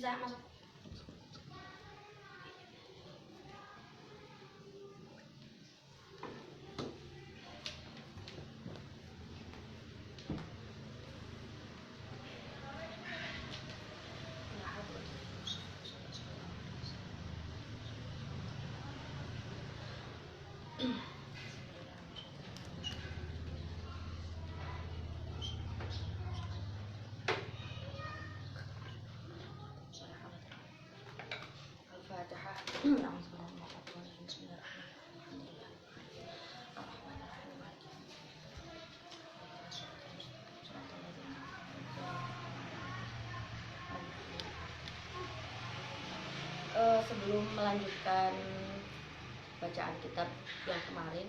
Bisa masuk. Al-Fatihah. Sebelum melanjutkan bacaan kitab yang kemarin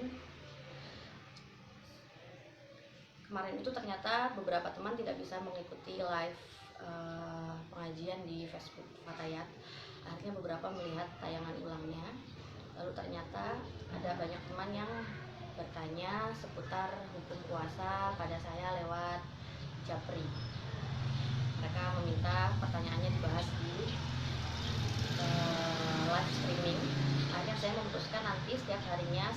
itu ternyata beberapa teman tidak bisa mengikuti live pengajian di Facebook Fatayat. Akhirnya beberapa melihat tayangan ulangnya. Lalu ternyata ada banyak teman yang bertanya seputar hukum puasa pada saya lewat Japri. Mereka meminta pertanyaannya dibahas di live streaming. Akhirnya saya memutuskan nanti setiap harinya,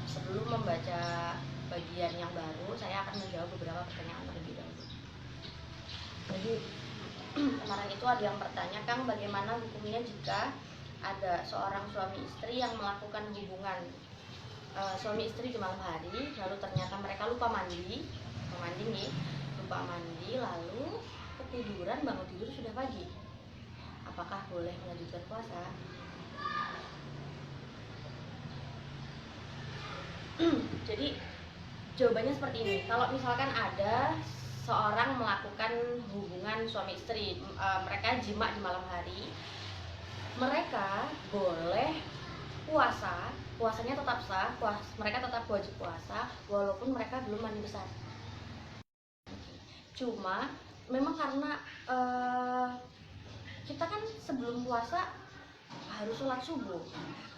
sebelum membaca bagian yang baru, saya akan menjawab beberapa pertanyaan terlebih dahulu. Jadi kemarin itu ada yang bertanya, Kang, bagaimana hukumnya jika ada seorang suami istri yang melakukan hubungan suami istri di malam hari, lalu ternyata mereka lupa mandi, lalu ketiduran, bangun tidur sudah pagi. Apakah boleh melanjutkan puasa? Jadi jawabannya seperti ini. Kalau misalkan ada seorang melakukan hubungan suami istri, mereka jima di malam hari, mereka boleh puasa, puasanya tetap sah, mereka tetap wajib puasa walaupun mereka belum mandi besar. Cuma memang karena kita kan sebelum puasa harus sholat subuh.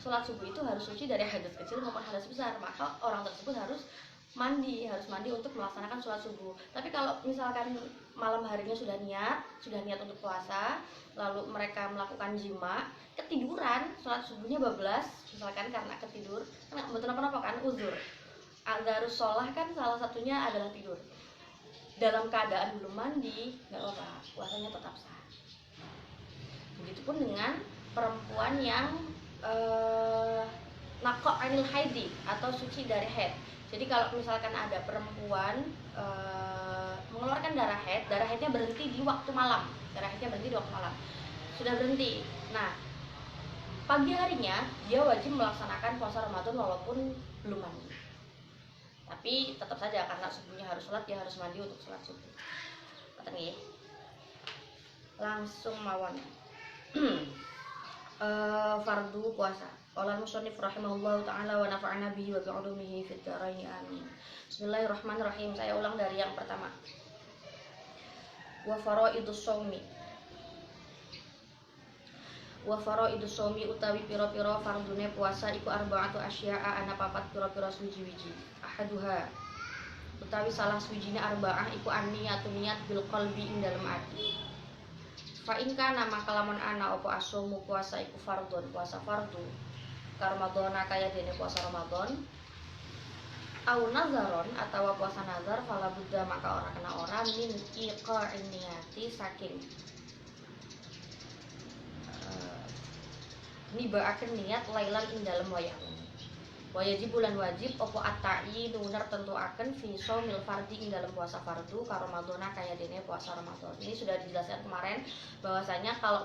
Sholat subuh itu harus suci dari hadas kecil maupun hadas besar. Maka orang tersebut harus mandi untuk melaksanakan sholat subuh. Tapi kalau misalkan malam harinya sudah niat untuk puasa, lalu mereka melakukan jima, ketiduran, sholat subuhnya bablas, misalkan karena ketidur, karena betul apa kan uzur. Harus sholat kan salah satunya adalah tidur. Dalam keadaan belum mandi, nggak apa-apa, puasanya tetap sah. Begitupun dengan perempuan yang naqo' anil haidi atau suci dari haid. Jadi kalau misalkan ada perempuan mengeluarkan darah haidnya berhenti di waktu malam. Sudah berhenti. Nah, pagi harinya dia wajib melaksanakan puasa Ramadan walaupun belum mandi. Tapi tetap saja karena subuhnya harus sholat, dia harus mandi untuk sholat subuh. Katanya langsung mawon. Fardu puasa. Qala musannif rahimahullahu taala wa nafa'ana bihi wa bi'ulumihi fid dharain amin. Bismillahirrahmanirrahim. Saya ulang dari yang pertama. Wa faraidus shaumi utawi pira-pira fardune puasa iku arba'atu asya'a ana papat pira-pira suci-wiji. Ahaduha utawi salah suwijine arba'ah iku an-niyatu niat bil qalbi ing dalem ati. Fa in kana maka lamun ana apa asomu puasa iku fardhon, puasa fardu Ramadhana kaya dene puasa Ramadan, au nazaron atawa puasa nazar, fala budda maka ora kena ora min iqa'in niyati saking nibaaken niat lailan ing dalem wayah. Wajib bulan wajib opo atai nunar tentuaken fi shaumil fardhi ing dalam puasa fardu ka Ramadhana kaya dene puasa Ramadan. Ini sudah dijelaskan kemarin bahwasanya kalau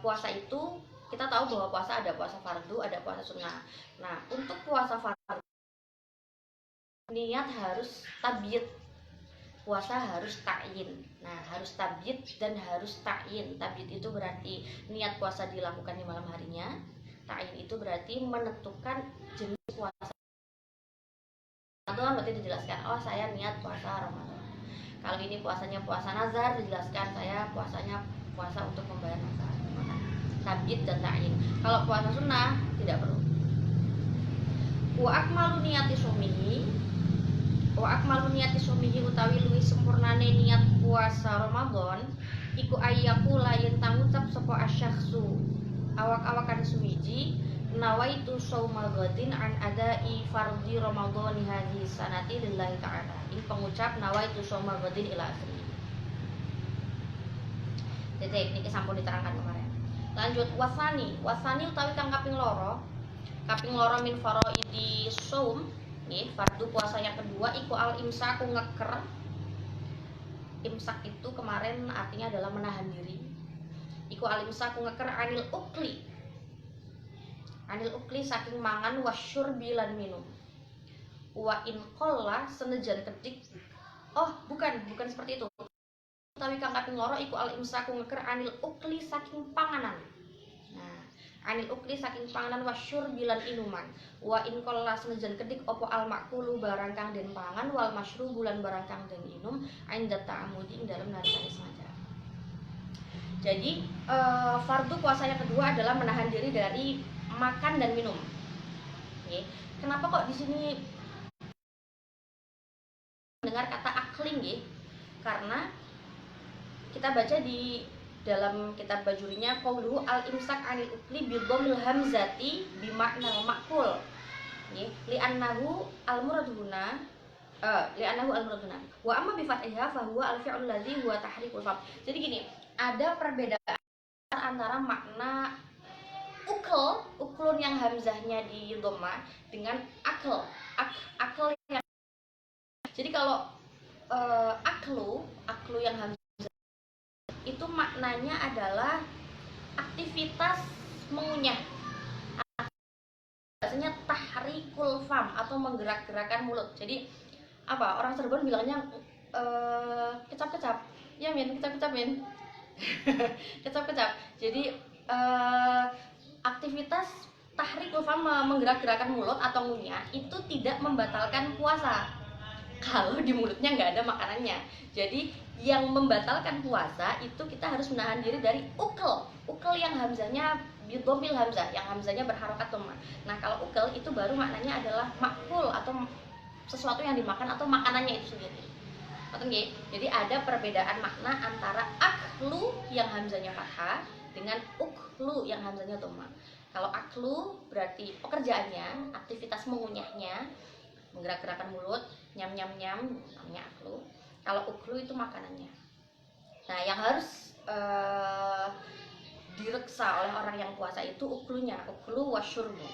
puasa itu kita tahu bahwa puasa ada puasa fardu, ada puasa sunnah. Nah, untuk puasa fardu niat harus tabyid. Puasa harus ta'yin. Nah, harus tabyid dan harus ta'yin. Tabyid itu berarti niat puasa dilakukan di malam harinya. Ta'yin itu berarti menentukan jenis puasa. Ramadan berarti dijelaskan, oh saya niat puasa Ramadan. Kalau ini puasanya puasa nazar, dijelaskan saya puasanya puasa untuk membayar nazar. Tabyid dan ta'yin. Kalau puasa sunnah tidak perlu. Wa akmalu niyati sumihi utawi luwih sempurnane niat puasa Ramadan iku ayaku lain tangucap sapa asyakhsu awak-awakan suwiji nawaitu saumal ghadin an adai fardhi ramadhani hadhihi sanati lillahi ta'ala. Ini pengucap nawaitu saumal ghadin ila akhir. Titik niki sampun diterangkan kemarin. Lanjut wasani utawi kang kaping loro min faraidi shaum nggih, fardu puasa yang kedua iku al imsaku ngeker. Imsak itu kemarin artinya adalah menahan diri. Iku al imsaku ngeker anil ukli saking mangan wasyurbi lan minum. Wa in qalla senajan kedik. Oh, bukan seperti itu. Utawi kang kaping loro iku al imsaku ngeker anil ukli saking panganan. Nah, anil ukli saking panganan wasyurbi lan inuman. Wa in qalla senajan kedik opo al makulu barang kang den pangan wal masyrubu lan barang kang den inum ainda ta'amudi ing dalem nalikane sengaja. Jadi fardu puasa yang kedua adalah menahan diri dari makan dan minum. Oke. Kenapa kok di sini mendengar kata akling nggih? Karena kita baca di dalam kitab Bajurinya qauluhu al imsak anil ukli bi dhammil hamzati bi makna makul. Nggih, li'annahu al muraduna wa amma bi fathiha fa huwa al fi'l ladzi huwa tahrikul fam. Jadi gini, ada perbedaan antara makna uklun yang hamzahnya di dhamma dengan akal yang. Jadi kalau aklu yang hamzah itu maknanya adalah aktivitas mengunyah. Biasanya tahrikul fam atau menggerak-gerakan mulut. Jadi apa? Orang Cirebon bilangnya kecap-kecap. Ya min, kecap-kecap min. Kecap-kecap. Jadi aktivitas tahrikul fam menggerak-gerakan mulut atau ngunyah itu tidak membatalkan puasa kalau di mulutnya nggak ada makanannya. Jadi yang membatalkan puasa itu kita harus menahan diri dari ukel yang hamzahnya bidhamil hamzah, yang hamzahnya berharokat dhamma. Nah, kalau ukel itu baru maknanya adalah makul atau sesuatu yang dimakan atau makanannya itu sendiri. Oke, jadi ada perbedaan makna antara aklu yang hamzahnya fathah dengan uklu yang hamzahnya dhamma. Kalau aklu berarti pekerjaannya, aktivitas mengunyahnya, menggerak-gerakan mulut, nyam-nyam-nyam, namanya aklu. Kalau uklu itu makanannya. Nah, yang harus direksa oleh orang yang puasa itu uklunya, uklu wasyurbu.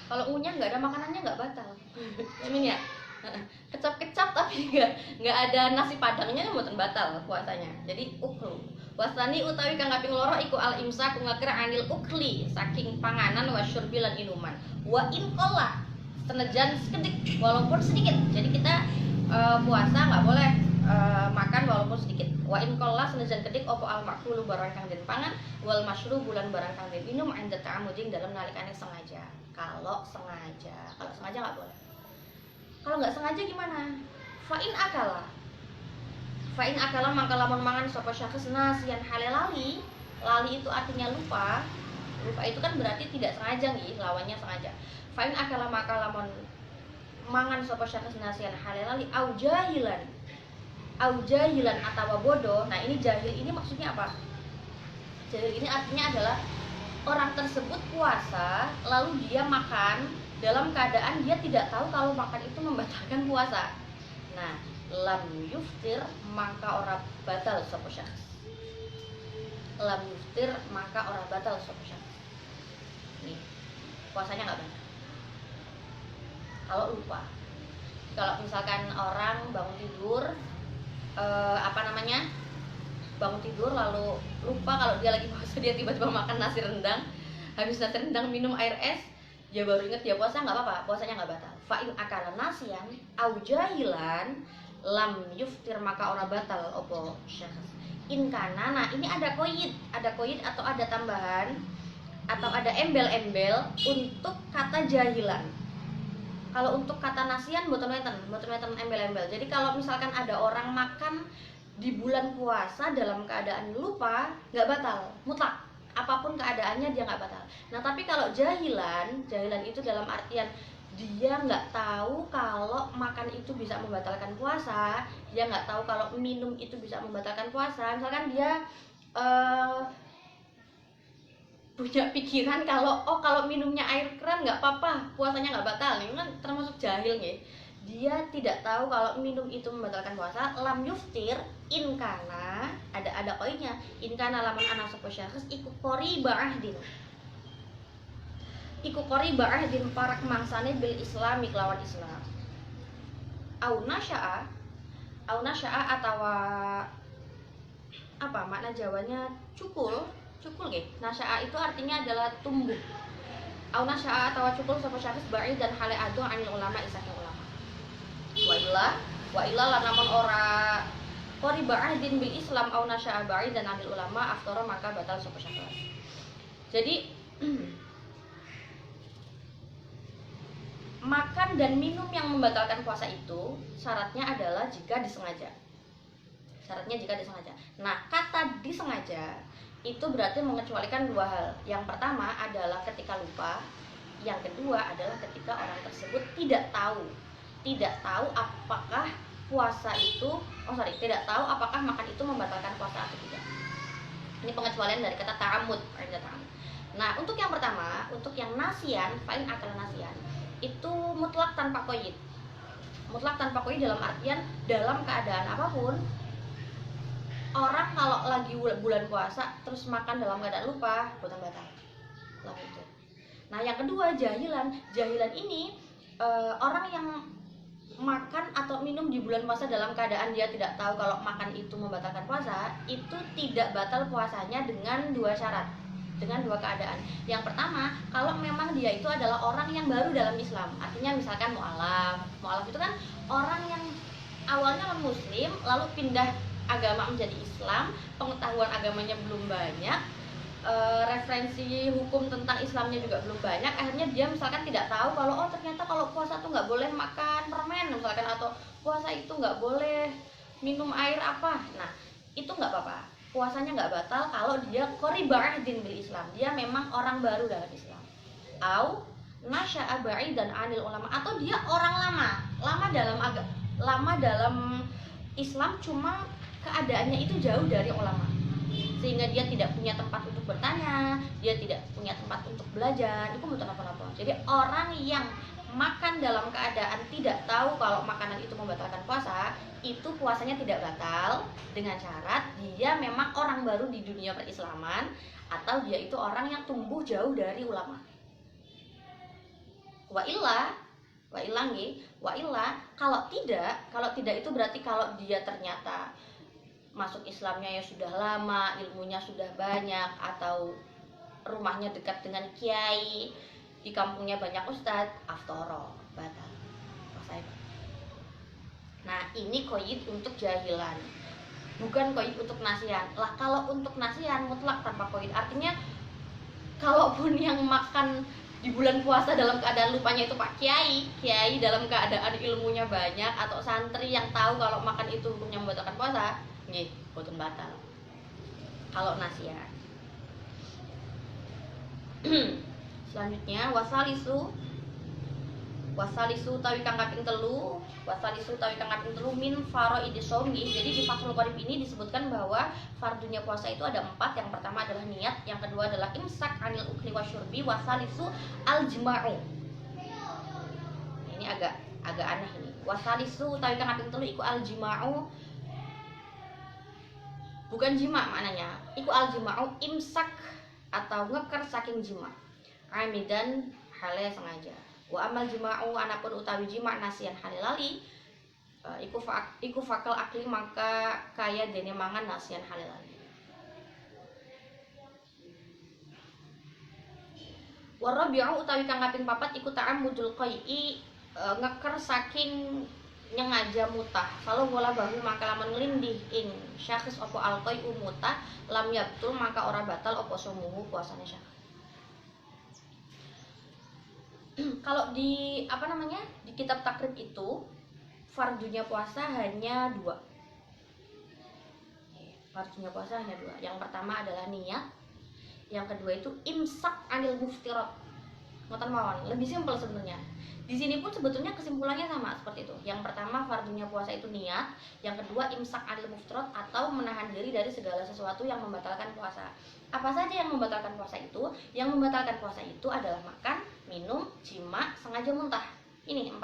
Kalau ngunyah nggak ada makanannya nggak batal. Ini ya, kecap-kecap tapi nggak ada nasi padangnya mboten batal puasanya. Jadi uklu. Wasani utawi kang kaping loro iku al imsak ngaker anil ukli saking panganan wasyurbi lan inuman. Wa in qalla senajan sekedik walaupun sedikit. Jadi kita puasa nggak boleh makan walaupun sedikit. Wa in qalla senajan kedik opo al makulu barang kang den pangan wal masyru bulan barang kang den minum anda ta'amuding dalam nalikane sengaja. Kalau sengaja nggak boleh. Kalau nggak sengaja gimana? Fa'in akala mangka lamun mangan sapa syakhs nasiyan hale lali itu artinya lupa itu kan berarti tidak sengaja nggih, lawannya sengaja. Fa'in akala mangka lamun mangan sapa syakhs nasiyan hale lali au jahilan atawa bodoh. Nah, ini jahil ini maksudnya apa? Jahil ini artinya adalah orang tersebut puasa lalu dia makan dalam keadaan dia tidak tahu kalau makan itu membatalkan puasa. Nah, lam yuftir maka ora batal sapa syakhs. Lam yuftir maka ora batal sapa syakhs. Nih, puasanya enggak batal. Kalau lupa. Kalau misalkan orang bangun tidur bangun tidur lalu lupa kalau dia lagi puasa, dia tiba-tiba makan nasi rendang, habis nasi rendang minum air es, dia baru ingat dia puasa, nggak apa-apa, puasanya nggak batal. Fa'in akala nasiyan au jahilan lam yuftir maka ora batal opo syakhs. In kana, nah ini ada koid atau ada tambahan atau ada embel-embel untuk kata jahilan. Kalau untuk kata nasian mboten wonten embel-embel. Jadi kalau misalkan ada orang makan di bulan puasa dalam keadaan lupa, nggak batal, mutlak. Apapun keadaannya dia nggak batal. Nah, tapi kalau jahilan itu dalam artian dia nggak tahu kalau makan itu bisa membatalkan puasa, dia nggak tahu kalau minum itu bisa membatalkan puasa. Misalkan dia punya pikiran kalau kalau minumnya air keran nggak apa-apa, puasanya nggak batal, ini kan termasuk jahil nih. Dia tidak tahu kalau minum itu membatalkan puasa. Lam yuftir in kana, ada poinnya, in kana lamun ana sapa syakhs iku qori ba'ahdin, iku qori ba'ahdin parak mangsane bil islami kelawan Islam, au nasya'a atawa apa makna Jawanya cukul nggih. Nasya'a itu artinya adalah tumbuh. Au nasya'a atau cukul sapa syakhs ba'id dan hale ado anil ulama isake ulama. Wa illa lan namun ora qori ba'idin bil Islam au nasya'a ba'id dan anil ulama aftara maka batal sapa syakhs. Jadi makan dan minum yang membatalkan puasa itu syaratnya adalah jika disengaja. Nah, kata disengaja itu berarti mengecualikan dua hal. Yang pertama adalah ketika lupa, yang kedua adalah ketika orang tersebut tidak tahu apakah puasa itu tidak tahu apakah makan itu membatalkan puasa atau tidak. Ini pengecualian dari kata ta'amud. Nah, untuk yang pertama, untuk yang nasian, fa'in akal nasian, itu mutlak tanpa qaid. Mutlak tanpa qaid dalam artian dalam keadaan apapun. Orang kalau lagi bulan puasa terus makan dalam keadaan lupa, boten batal. Nah, yang kedua jahilan. Jahilan ini orang yang makan atau minum di bulan puasa dalam keadaan dia tidak tahu kalau makan itu membatalkan puasa, itu tidak batal puasanya dengan dua syarat, dengan dua keadaan. Yang pertama, kalau memang dia itu adalah orang yang baru dalam Islam. Artinya misalkan mu'alaf itu kan orang yang awalnya non muslim lalu pindah agama menjadi Islam, pengetahuan agamanya belum banyak, referensi hukum tentang Islamnya juga belum banyak. Akhirnya dia misalkan tidak tahu kalau ternyata kalau puasa tuh nggak boleh makan permen misalkan, atau puasa itu nggak boleh minum air apa. Nah, itu nggak apa-apa, puasanya nggak batal kalau dia qori ba'idin bil Islam, dia memang orang baru dalam Islam. Au nasya'a ba'idan anil ulama, atau dia orang lama dalam Islam, cuma keadaannya itu jauh dari ulama, sehingga dia tidak punya tempat untuk bertanya, dia tidak punya tempat untuk belajar, itu bukan apa-apa. Jadi orang yang makan dalam keadaan tidak tahu kalau makanan itu membatalkan puasa, itu puasanya tidak batal dengan syarat dia memang orang baru di dunia perislaman, atau dia itu orang yang tumbuh jauh dari ulama. Wa illa kalau tidak itu berarti kalau dia ternyata masuk Islamnya ya sudah lama, ilmunya sudah banyak, atau rumahnya dekat dengan kiai, di kampungnya banyak ustadz, aftoro, batal puasanya. Nah, ini qaid untuk jahilan, bukan qaid untuk nasihan. Lah, kalau untuk nasihan mutlak tanpa qaid, artinya kalaupun yang makan di bulan puasa dalam keadaan lupanya itu pak kiai dalam keadaan ilmunya banyak, atau santri yang tahu kalau makan itu hukumnya membatalkan puasa, nggih, boten batal kalau nasihat. Selanjutnya wasalisu tawi kang kaping telu min faraidi shaumi. Jadi di Fathul Qorib ini disebutkan bahwa fardunya puasa itu ada 4. Yang pertama adalah niat, yang kedua adalah imsak anil ukli wasyurbi, wasalisu aljima'u. Ini agak aneh ini. Wasalisu tawi kang kaping telu iku aljima'u, bukan jima maknanya, iku aljima'u imsak atau ngeker saking jima, amidan hale sengaja. Wa amal jima'u anapun utawi jima nasian hale lali, iku fakal akli maka kaya dene mangan nasian hale lali. Wa rabi'u utawi kang kaping 4 iku ta'ammudul qai'i, ngeker saking nyengaja mutah. Kalau bola bahu maka lamun nglindih ing syakhs opo alqai mutah, lam yabtul maka ora batal opo sumuhu puasane syakhs. Kalau di di kitab takrib itu fardunya puasa hanya 2. Fardunya puasa hanya 2. Yang pertama adalah niat, yang kedua itu imsak anil muftirat. ngoten mawon, lebih simpel sebenarnya. Di sini pun sebetulnya kesimpulannya sama seperti itu. Yang pertama fardunya puasa itu niat, yang kedua imsak anil muftarat atau menahan diri dari segala sesuatu yang membatalkan puasa. Apa saja yang membatalkan puasa itu? Yang membatalkan puasa itu adalah makan, minum, jima, sengaja muntah. Ini 4.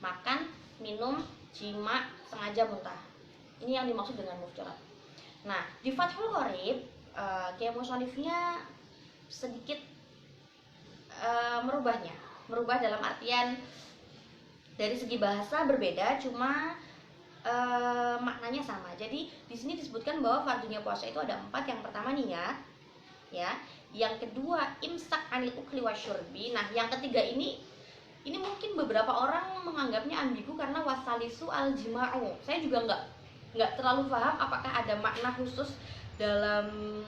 Makan, minum, jima, sengaja muntah. Ini yang dimaksud dengan muftarat. Nah, di Fathul Qorib Kiai Musonifnya sedikit merubah dalam artian dari segi bahasa berbeda, cuma maknanya sama. Jadi di sini disebutkan bahwa fardunya puasa itu ada 4. Yang pertama niat, ya. Yang kedua imsak anil ukli wasyurbi. Nah, yang ketiga ini mungkin beberapa orang menganggapnya ambigu karena wasalisu al jima'u. Saya juga nggak terlalu paham apakah ada makna khusus dalam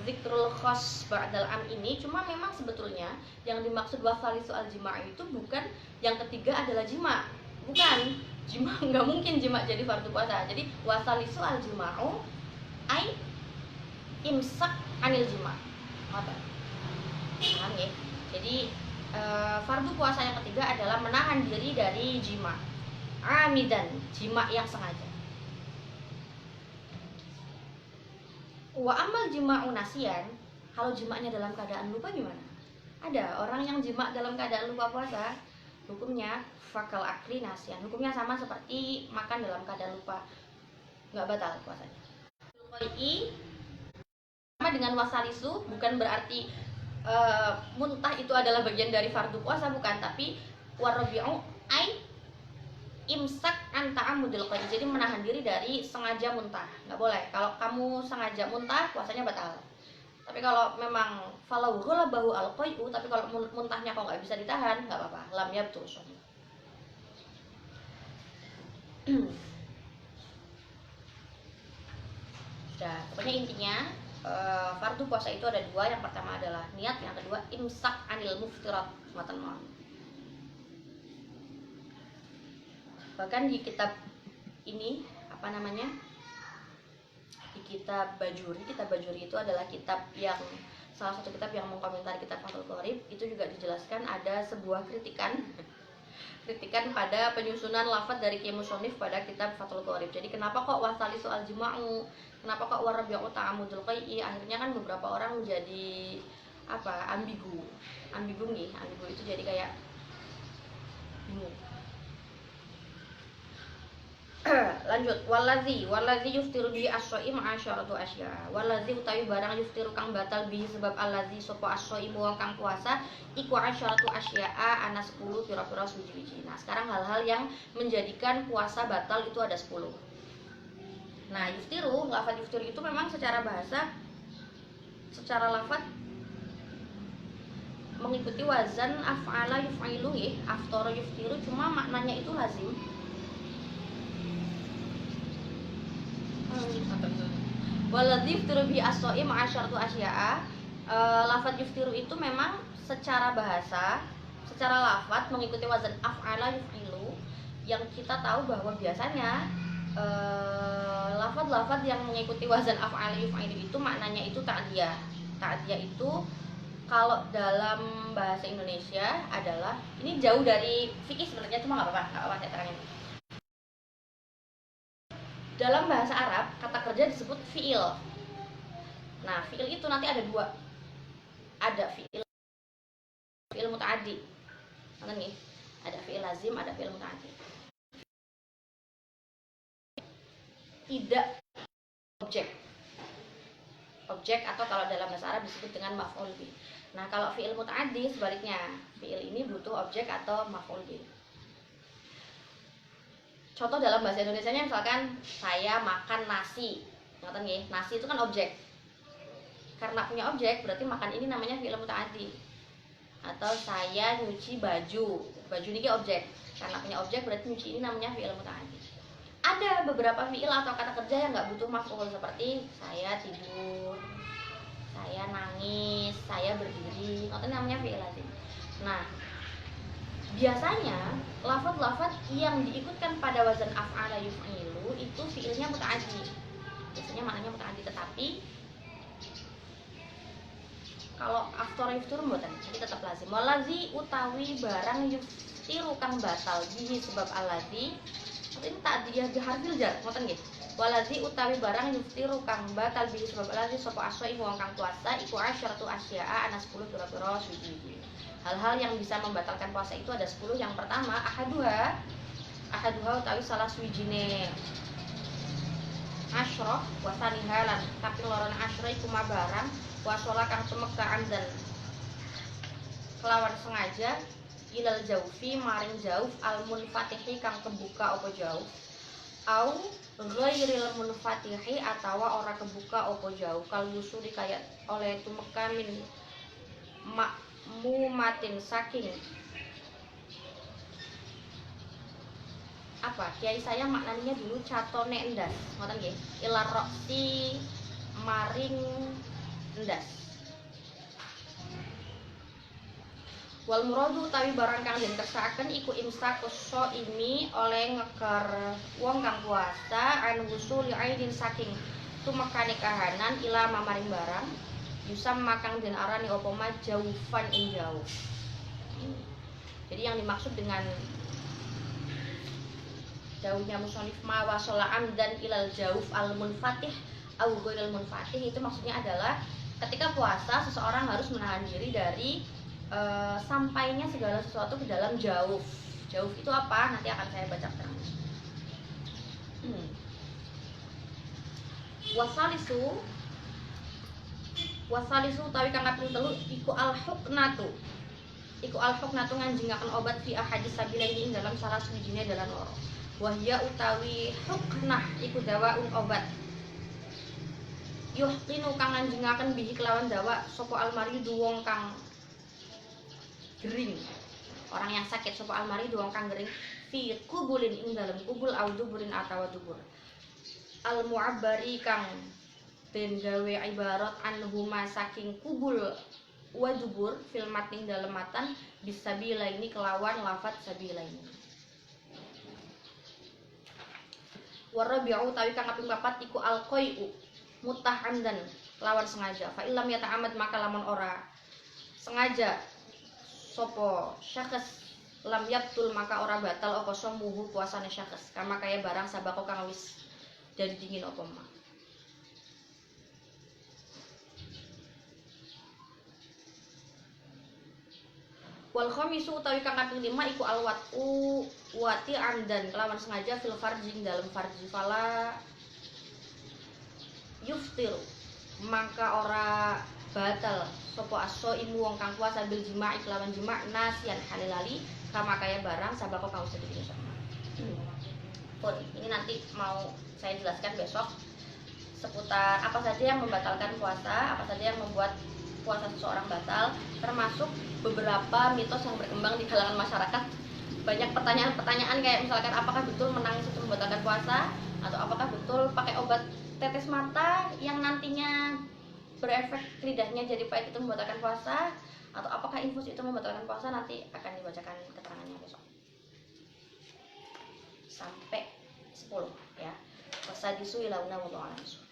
zikrul khos ba'dal am ini. Cuma memang sebetulnya yang dimaksud wasalisu al jima' itu bukan yang ketiga adalah jima, bukan jima. Nggak mungkin jima jadi fardu puasa. Jadi wasalisu al jima'u ai imsak anil jima. Paham ya? Jadi fardu puasa yang ketiga adalah menahan diri dari jima amidan, jima yang sengaja. Wa amal jima'u nasian, kalau jimaknya dalam keadaan lupa gimana? Ada orang yang jimak dalam keadaan lupa puasa, hukumnya fakal akli nasian. Hukumnya sama seperti makan dalam keadaan lupa, nggak batal puasanya. Sama dengan wasalisu, bukan berarti muntah itu adalah bagian dari fardu puasa, bukan, tapi warabi'u ai imsak anta'amudil qadi, jadi menahan diri dari sengaja muntah. Nggak boleh. Kalau kamu sengaja muntah, puasanya batal. Tapi kalau memang falau ghalabahu al-qai'u, tapi kalau muntahnya kok nggak bisa ditahan, nggak apa-apa. Lam yabtul shaum. Sudah, pokoknya intinya fardu puasa itu ada 2. Yang pertama adalah niat, yang kedua imsak anil muftirat. Bahkan di kitab ini di kitab Bajuri itu adalah kitab yang salah satu kitab yang mengkomentari kitab Fathul Qorib. Itu juga dijelaskan ada sebuah kritikan pada penyusunan lafaz dari Kiai Musonif pada kitab Fathul Qorib. Jadi kenapa kok wasalisu al jima'u, kenapa kok warabi'u ta'amudul qai'i? Akhirnya kan beberapa orang menjadi ambigu itu jadi kayak bingung. Lanjut, walazi yuftiru bi as-shaim asyaratu asya. Walazi utawi barang yuftiru kang batal bi sebab alazi sapa as-shaim wong kang puasa iku asyaratu asya'a ana 10 pira-pira suci-suci. Nah, sekarang hal-hal yang menjadikan puasa batal itu ada 10. Nah, lafaz yuftiru itu memang secara bahasa, secara lafaz mengikuti wazan af'ala yuf'ilu ya, aftara yuftiru, cuma maknanya itu lazim. Waladzi yuftiru bi as-shaim asyaratu asya'a. Lafaz yuftiru itu memang secara bahasa, secara lafaz mengikuti wazan af'ala yuf'ilu, yang kita tahu bahwa biasanya lafaz-lafaz yang mengikuti wazan af'ala yuf'ilu itu maknanya itu ta'diyah. Ta'diyah itu kalau dalam bahasa Indonesia adalah, ini jauh dari fikih sebenarnya, cuma nggak apa-apa saya terangin. Dalam bahasa Arab, kata kerja disebut fi'il. Nah, fi'il itu nanti ada 2. Ada fi'il muta'addi. Ngerti nih? Ada fi'il lazim, ada fi'il muta'addi. Tidak objek atau kalau dalam bahasa Arab disebut dengan maf'ul bih. Nah, kalau fi'il muta'addi sebaliknya. Fi'il ini butuh objek atau maf'ul bih. Contoh dalam bahasa Indonesianya misalkan saya makan nasi, ngerti nggih? Nasi itu kan objek. Karena punya objek berarti makan ini namanya fi'il muta'addi. Atau saya nyuci baju ini objek. Karena punya objek berarti nyuci ini namanya fi'il muta'addi. Ada beberapa fi'il atau kata kerja yang nggak butuh maf'ul, seperti saya tidur, saya nangis, saya berdiri, itu namanya fi'il lazim. Nah, biasanya lafaz-lafaz yang diikutkan pada wazan af'ala yuf'ilu itu fi'ilnya muta'addi. Biasanya maknanya muta'addi, tetapi Kalau after yuftur mboten, jadi tetap lazim. Walazi utawi barang yuftiru kang batal bihi sebab alazi. Ini tak dia biharfil jar, ngoten nggih. Walazi utawi barang yuftiru kang batal bihi sebab alazi sapa asoi wong kang puasa iku asyaratu asya'a ana 10 pira-pira suci. Hal-hal yang bisa membatalkan puasa itu ada 10. Yang pertama ahaduha utawi salah suwijine asyroh wasani halan tapi loron asyroh iku barang wasola kang tumeka dan kelawan sengaja ilal jaufi maring jauf al munfatihi kang kebuka apa jauf au ghairil munfatihi atawa ora kebuka apa jauf kal wusuli kaya oleh tumeka min makmumatin saking apa kiai saya maknanya dulu catone endas ngoten nggih ilar roksi maring endas wal muradu utawi barang kang den kersakaken iku imsak kuso ini oleh ngeker wong kang puasa an wusuli aidin saking tumekane kahanan ila mamaring barang yusam makang den arani apa ma jaufan ing jauh. Jadi yang dimaksud dengan jauhnya musonif ma wasola amdan ilal jauf al munfatih au ghairil munfatih itu maksudnya adalah ketika puasa seseorang harus menahan diri dari sampainya segala sesuatu ke dalam jauf. Jauf itu apa? Nanti akan saya bacakan. Wasalisu utawi kang kaping 3 iku al huknatu. Iku al huknatu nganjingaken obat fi ahadis sabilaini dalam salah suwijine dalan loro. Wahya utawi huknah iku dawaun obat. Yuhtinu kang nganjingaken bihi kelawan dawa sapa almaridu wong kang gering. Orang yang sakit sapa almaridu wong kang gering fi kubulin ing dalem kubul au duburin atawa dubur. Al mu'abbari kang den gawe ibarat anhuma saking kubul wa dubur fil matning dalem matan bisabila ini kelawan lafat sabila ini. Warabi'u tawi kang kaping 4 iku alqai'u mutahamdan lawan sengaja fa illam yata'amad maka lamun ora sengaja sapa syakhs lam yabtul maka ora batal apa somuhu puasane syakhs kama kaya barang sabako kang wis jadi dingin apa mah. Wal khamisu utawi kang kaping 5 iku alwatu wati amdan kelawan sengaja fil farji dalam farji fala yuftir maka ora batal sapa as-shaimu wong kang puasa bil jima' kelawan jima' nasian halilali kama kaya barang sabako kang sedih sama. Pun ini nanti mau saya jelaskan besok seputar apa saja yang membatalkan puasa, apa saja yang membuat puasa seseorang batal, termasuk beberapa mitos yang berkembang di kalangan masyarakat. Banyak pertanyaan-pertanyaan kayak misalkan apakah betul menangis itu membatalkan puasa, atau apakah betul pakai obat tetes mata yang nantinya berefek lidahnya jadi pahit itu membatalkan puasa, atau apakah infus itu membatalkan puasa. Nanti akan dibacakan keterangannya besok sampai 10 ya. Wasadisu ilauna wallahu a'lam.